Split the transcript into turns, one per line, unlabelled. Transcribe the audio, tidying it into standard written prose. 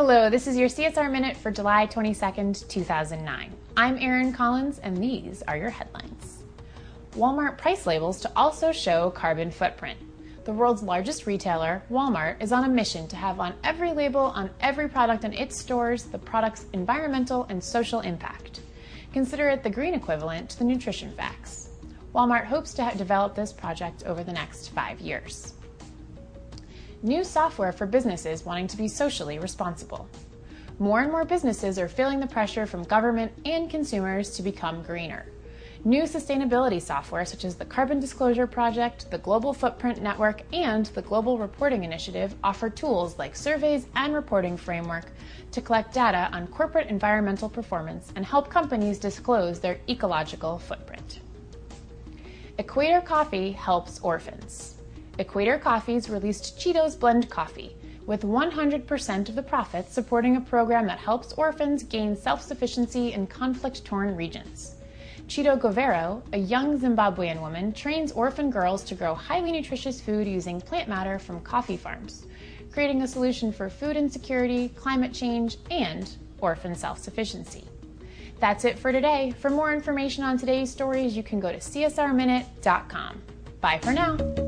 Hello, this is your CSR Minute for July 22nd, 2009. I'm Erin Collins, and these are your headlines. Walmart price labels to also show carbon footprint. The world's largest retailer, Walmart, is on a mission to have on every label on every product in its stores the product's environmental and social impact. Consider it the green equivalent to the nutrition facts. Walmart hopes to develop this project over the next 5 years. New software for businesses wanting to be socially responsible. More and more businesses are feeling the pressure from government and consumers to become greener. New sustainability software such as the Carbon Disclosure Project, the Global Footprint Network, and the Global Reporting Initiative offer tools like surveys and reporting framework to collect data on corporate environmental performance and help companies disclose their ecological footprint. Equator Coffee helps orphans. Equator Coffees released Cheetos Blend Coffee, with 100% of the profits supporting a program that helps orphans gain self-sufficiency in conflict-torn regions. Chito Govero, a young Zimbabwean woman, trains orphan girls to grow highly nutritious food using plant matter from coffee farms, creating a solution for food insecurity, climate change, and orphan self-sufficiency. That's it for today. For more information on today's stories, you can go to csrminute.com. Bye for now.